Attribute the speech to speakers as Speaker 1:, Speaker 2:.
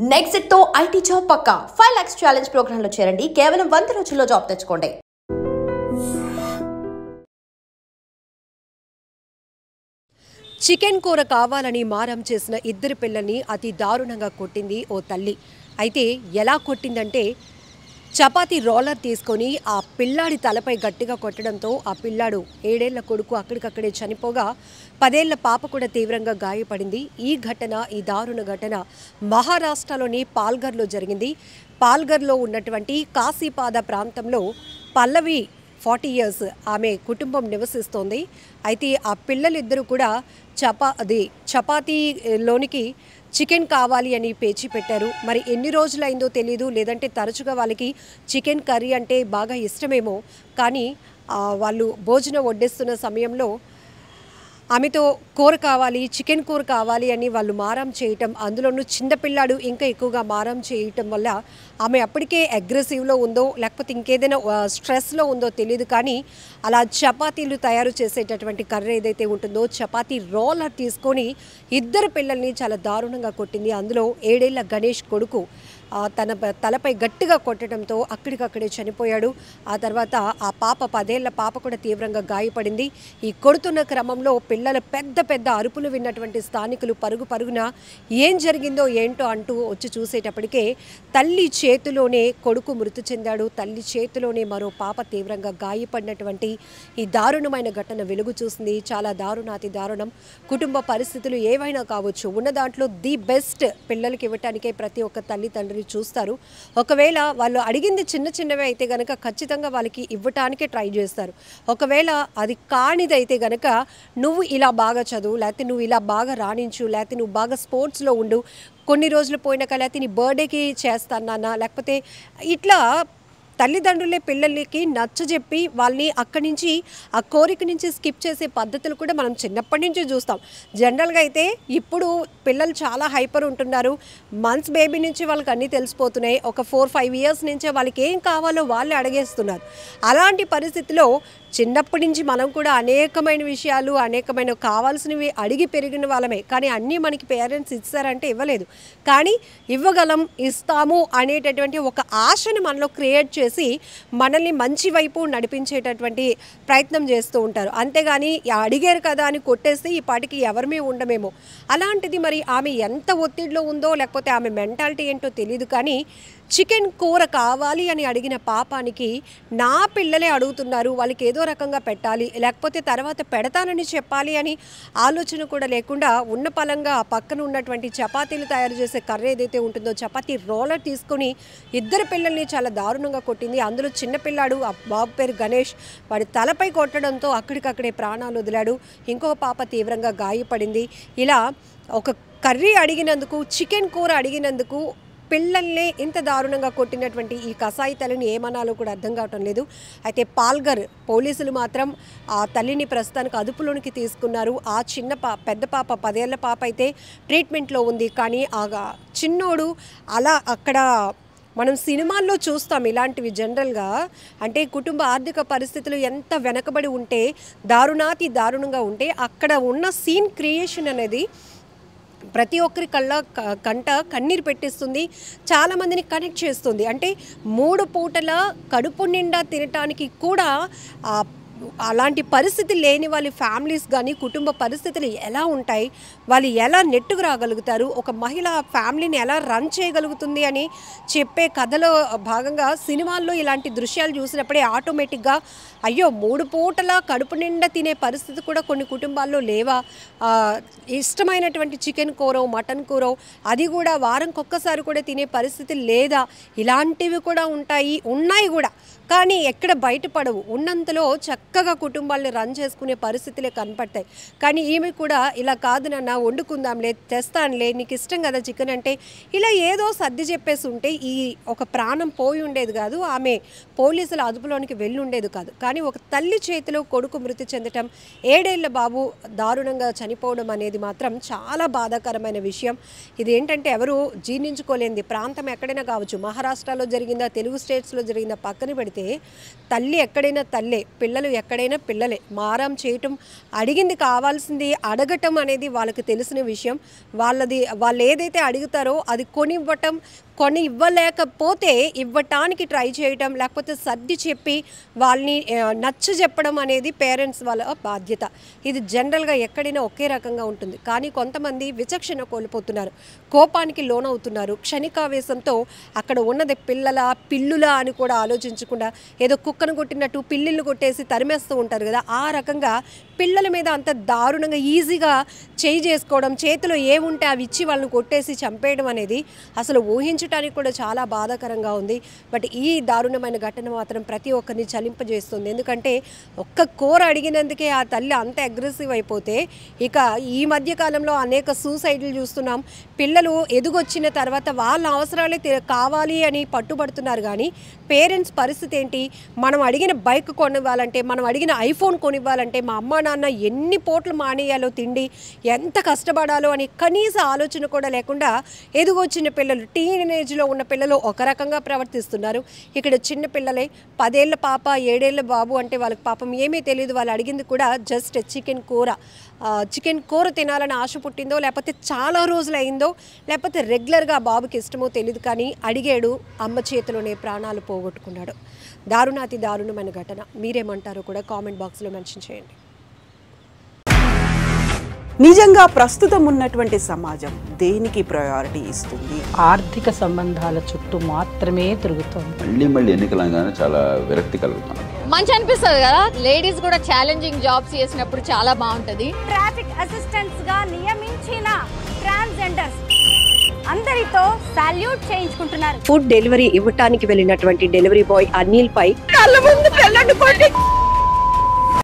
Speaker 1: Next తో IT job పక్కా 5 lakhs challenge program లో చేరండి. కేవలం 100 రోజుల్లో జాబ్ తెచ్చుకోండి.
Speaker 2: చికెన్ కూర కావాలని మారం చేసిన ఇద్దరు పిల్లల్ని అతి దారుణంగా కొట్టింది ఓ తల్లి. అయితే ఎలా కొట్టిందంటే చపాతీ రోలర్ తీసుకొని ఆ పిల్లాడి తలపై గట్టిగా కొట్టడంతో ఆ పిల్లాడు 7 ఏళ్ల కొడుకు అక్కడికక్కడే చనిపోగా 10 ఏళ్ల పాప కూడా తీవ్రంగా గాయపడింది. ఈ దారుణ ఘటన మహారాష్ట్రలోని పాల్ఘర్లో జరిగింది. పాల్ఘర్లో ఉన్నటువంటి కాశీపాద ప్రాంతంలో పల్లవి 40 years ఆమె కుటుంబం నివసిస్తోంది. అయితే ఆ పిల్లలిద్దరూ కూడా చపాతీలోనికి చికెన్ కావాలి అని పేచి పెట్టారు. మరి ఎన్ని రోజులైందో తెలియదు, లేదంటే తరచుగా వాళ్ళకి చికెన్ కర్రీ అంటే బాగా ఇష్టమేమో. కానీ వాళ్ళు భోజనం వడ్డిస్తున్న సమయంలో ఆమెతో కూర కావాలి, చికెన్ కూర కావాలి అని వాళ్ళు మారం చేయటం, అందులోనూ చిన్నపిల్లాడు ఇంకా ఎక్కువగా మారం చేయటం వల్ల ఆమె అప్పటికే అగ్రెసివ్లో ఉందో లేకపోతే ఇంకేదైనా స్ట్రెస్లో ఉందో తెలియదు. కానీ అలా చపాతీలు తయారు చేసేటటువంటి కర్ర ఏదైతే ఉంటుందో చపాతీ రోలర్ తీసుకొని ఇద్దరు పిల్లల్ని చాలా దారుణంగా కొట్టింది. అందులో 7 ఏళ్ల గణేష్ కొడుకు తన తలపై గట్టిగా కొట్టడంతో అక్కడికక్కడే చనిపోయాడు. ఆ తర్వాత ఆ పాప 10 ఏళ్ల పాప కూడా తీవ్రంగా గాయపడింది. ఈ కొడుతున్న క్రమంలో పిల్లల పెద్ద పెద్ద అరుపులు విన్నటువంటి స్థానికులు పరుగున ఏం జరిగిందో ఏంటో అంటూ వచ్చి చూసేటప్పటికే తల్లి చేతిలోనే కొడుకు మృతి చెందాడు. తల్లి చేతిలోనే మరో పాప తీవ్రంగా గాయపడినటువంటి ఈ దారుణమైన ఘటన వెలుగు చూసింది. చాలా అతి దారుణం. కుటుంబ పరిస్థితులు ఏవైనా కావచ్చు, ఉన్న దాంట్లో ది బెస్ట్ పిల్లలకి ఇవ్వటానికే ప్రతి ఒక్క తల్లి తండ్రి చూస్తారు. ఒకవేళ వాళ్ళు అడిగింది చిన్నవే అయితే గనక ఖచ్చితంగా వాళ్ళకి ఇవ్వటానికే ట్రై చేస్తారు. ఒకవేళ అది కానిదైతే గనక నువ్వు ఇలా బాగా చదువు, లేకపోతే నువ్వు ఇలా బాగా రాణించు, లేకపోతే నువ్వు బాగా స్పోర్ట్స్లో ఉండు, కొన్ని రోజులు పోయినాక లేకపోతే నీ బర్త్డేకి చేస్తాను నాన్న, లేకపోతే ఇట్లా తల్లిదండ్రులే పిల్లలకి నచ్చజెప్పి వాళ్ళని అక్కడి నుంచి ఆ కోరిక నుంచి స్కిప్ చేసే పద్ధతులు కూడా మనం చిన్నప్పటి నుంచి చూస్తాం. జనరల్గా అయితే ఇప్పుడు పిల్లలు చాలా హైపర్ ఉంటున్నారు. మంత్స్ బేబీ నుంచి వాళ్ళకి అన్నీ తెలిసిపోతున్నాయి. ఒక 4-5 years నుంచే వాళ్ళకి ఏం కావాలో వాళ్ళే అడిగేస్తున్నారు. అలాంటి పరిస్థితిలో చిన్నప్పటి నుంచి మనం కూడా అనేకమైన విషయాలు అనేకమైన కావాల్సినవి అడిగి పెరిగిన వాళ్ళమే. కానీ అన్నీ మనకి పేరెంట్స్ ఇస్తారంటే ఇవ్వలేదు. కానీ ఇవ్వగలం, ఇస్తాము అనేటటువంటి ఒక ఆశను మనలో క్రియేట్ చేసి మనల్ని మంచి వైపు నడిపించేటటువంటి ప్రయత్నం చేస్తూ ఉంటారు. అంతేగాని అడిగారు కదా అని కొట్టేస్తే ఈ పాటికి ఎవరిమే ఉండమేమో. అలాంటిది మరి ఆమె ఎంత ఒత్తిడిలో ఉందో లేకపోతే ఆమె మెంటాలిటీ ఏంటో తెలియదు. కానీ చికెన్ కూర కావాలి అని అడిగిన పాపానికి నా పిల్లలే అడుగుతున్నారు, వాళ్ళకి ఏదో రకంగా పెట్టాలి, లేకపోతే తర్వాత పెడతానని చెప్పాలి అని ఆలోచన కూడా లేకుండా ఉన్న పలంగా ఆ పక్కన ఉన్నటువంటి చపాతీలు తయారు చేసే కర్ర ఏదైతే ఉంటుందో చపాతీ రోలర్ తీసుకొని ఇద్దరు పిల్లల్ని చాలా దారుణంగా కొట్టింది. అందులో చిన్నపిల్లాడు, ఆ బాబు పేరు గణేష్, వాడి తలపై కొట్టడంతో అక్కడికక్కడే ప్రాణాలు వదిలాడు. ఇంకొక పాప తీవ్రంగా గాయపడింది. ఇలా ఒక కర్రీ అడిగినందుకు, చికెన్ కూర అడిగినందుకు పిల్లల్ని ఇంత దారుణంగా కొట్టినటువంటి ఈ కసాయి తల్లిని ఏమనాలో కూడా అర్థం కావటం లేదు. అయితే పాల్ఘర్ పోలీసులు మాత్రం ఆ తల్లిని ప్రస్తుతానికి అదుపులోనికి తీసుకున్నారు. ఆ పెద్ద పాప 10 ఏళ్ల పాప అయితే ట్రీట్మెంట్లో ఉంది. కానీ ఆ చిన్నోడు అలా అక్కడ మనం సినిమాల్లో చూస్తాం ఇలాంటివి జనరల్గా. అంటే కుటుంబ ఆర్థిక పరిస్థితులు ఎంత వెనకబడి ఉంటే, దారుణంగా ఉంటే అక్కడ ఉన్న సీన్ క్రియేషన్ అనేది ప్రతి ఒక్కరి కంట కన్నీరు పెట్టిస్తుంది. చాలామందిని కనెక్ట్ చేస్తుంది. అంటే 3 పూటల కడుపు నిండా తినటానికి కూడా అలాంటి పరిస్థితి లేని వాళ్ళ ఫ్యామిలీస్ కానీ కుటుంబ పరిస్థితులు ఎలా ఉంటాయి, వాళ్ళు ఎలా నెట్టుకు రాగలుగుతారు, ఒక మహిళ ఫ్యామిలీని ఎలా రన్ చేయగలుగుతుంది అని చెప్పే కథలో భాగంగా సినిమాల్లో ఇలాంటి దృశ్యాలు చూసినప్పుడే ఆటోమేటిక్గా అయ్యో 3 పూటల కడుపు నిండా తినే పరిస్థితి కూడా కొన్ని కుటుంబాల్లో లేవా, ఇష్టమైనటువంటి చికెన్ కూర, మటన్ కూర అది కూడా వారంకి ఒక్కసారి కూడా తినే పరిస్థితి లేదా, ఇలాంటివి కూడా ఉన్నాయి కూడా. కానీ ఎక్కడ బయటపడవు. ఉన్నంతలో చక్కగా కుటుంబాలను రన్ చేసుకునే పరిస్థితులే కనపడతాయి. కానీ ఈమె కూడా ఇలా కాదు నాన్న, వండుకుందాంలే, తెస్తానులే, నీకు ఇష్టం కదా చికెన్ అంటే, ఇలా ఏదో సర్ది చెప్పేసి ఉంటే ఈ ఒక ప్రాణం పోయి ఉండేది కాదు, ఆమె పోలీసుల అదుపులోనికి వెళ్ళి ఉండేది కాదు. కానీ ఒక తల్లి చేతిలో కొడుకు మృతి చెందటం, 7 ఏళ్ల బాబు దారుణంగా చనిపోవడం అనేది మాత్రం చాలా బాధాకరమైన విషయం. ఇది ఏంటంటే ఎవరు జీర్ణించుకోలేనిది. ప్రాంతం ఎక్కడైనా కావచ్చు, మహారాష్ట్రలో జరిగిందా, తెలుగు స్టేట్స్లో జరిగిందా పక్కన పెడితే తల్లి ఎక్కడైనా తల్లే, పిల్లలు ఎక్కడైనా పిల్లలే మారం చేయటం, అడిగింది కావాల్సింది అడగటం అనేది వాళ్ళకి తెలిసిన విషయం. వాళ్ళు ఏదైతే అడుగుతారో అది కొని ఇవ్వలేకపోతే ఇవ్వటానికి ట్రై చేయటం, లేకపోతే సర్ది చెప్పి వాళ్ళని నచ్చ చెప్పడం అనేది పేరెంట్స్ వాళ్ళ బాధ్యత. ఇది జనరల్గా ఎక్కడైనా ఒకే రకంగా ఉంటుంది. కానీ కొంతమంది విచక్షణ కోల్పోతున్నారు, కోపానికి లోనవుతున్నారు. క్షణికావేశంతో అక్కడ ఉన్నది పిల్లులా అని కూడా ఆలోచించకుండా ఏదో కుక్కను కొట్టినట్టు పిల్లిళ్ళు కొట్టేసి తరిమేస్తూ ఉంటారు కదా, ఆ రకంగా పిల్లల మీద అంత దారుణంగా ఈజీగా చేయి చేసుకోవడం, చేతిలో ఏముంటే అవి ఇచ్చి వాళ్ళని కొట్టేసి చంపేయడం అనేది అసలు ఊహించడానికి కూడా చాలా బాధాకరంగా ఉంది. బట్ ఈ దారుణమైన ఘటన మాత్రం ప్రతి ఒక్కరిని చలింపజేస్తుంది. ఎందుకంటే ఒక్క కూర అడిగినందుకే ఆ తల్లి అంత అగ్రెసివ్ అయిపోతే ఇక ఈ మధ్యకాలంలో అనేక సూసైడ్లు చూస్తున్నాం. పిల్లలు ఎదుగొచ్చిన తర్వాత వాళ్ళ అవసరాలే కావాలి అని పట్టుబడుతున్నారు. కానీ పేరెంట్స్ పరిస్థితి ఏంటి? మనం అడిగిన బైక్ కొనివ్వాలంటే, మనం అడిగిన ఐఫోన్ కొనివ్వాలంటే మా అమ్మ నాన్న ఎన్ని పోట్లు మానేయాలో తిండి, ఎంత కష్టపడాలో అని కనీస ఆలోచన కూడా లేకుండా ఎదుగొచ్చిన పిల్లలు, టీనేజ్లో ఉన్న పిల్లలు ఒక రకంగా ప్రవర్తిస్తున్నారు. ఇక్కడ చిన్న పిల్లలే 10 ఏళ్ల పాప 7 ఏళ్ల బాబు అంటే వాళ్ళకి పాపం ఏమీ తెలియదు. వాళ్ళు అడిగింది కూడా జస్ట్ చికెన్ కూర తినాలని ఆశ పుట్టిందో, లేకపోతే చాలా రోజులు అయిందో, లేకపోతే రెగ్యులర్గా బాబుకి ఇష్టమో తెలియదు. కానీ అడిగాడు, అమ్మ చేతిలోనే ప్రాణాలు పోగొట్టుకున్నాడు. దారుణాతి దారుణమైన ఘటన. మీరేమంటారో కూడా కామెంట్ బాక్స్లో మెన్షన్ చేయండి.
Speaker 3: నిజంగా ప్రస్తుతం ఉన్నటువంటి సమాజం దేనికి ప్రయారిటీ ఇస్తుంది?
Speaker 4: ఆర్థిక సంబంధాల చుట్టూ మాత్రమే తిరుగుతుంది.
Speaker 5: మళ్ళీ ఎన్నికలంగానే చాలా విరక్తి కలుగుతుంది.
Speaker 6: మంచి అనిపిస్తుంది కదా, లేడీస్ కూడా ఛాలెంజింగ్ జాబ్స్ చేసినప్పుడు చాలా బాగుంటది.
Speaker 7: ట్రాఫిక్ అసిస్టెంట్స్ గా నియమించిన ట్రాన్స్జెండర్స్ అందరితో సాల్యూట్ చేయించుకుంటున్నారు.
Speaker 2: ఫుడ్ డెలివరీ ఇవ్వటానికి వెళ్ళినటువంటి డెలివరీ బాయ్ అనిల్ పై కళ్ళ ముందు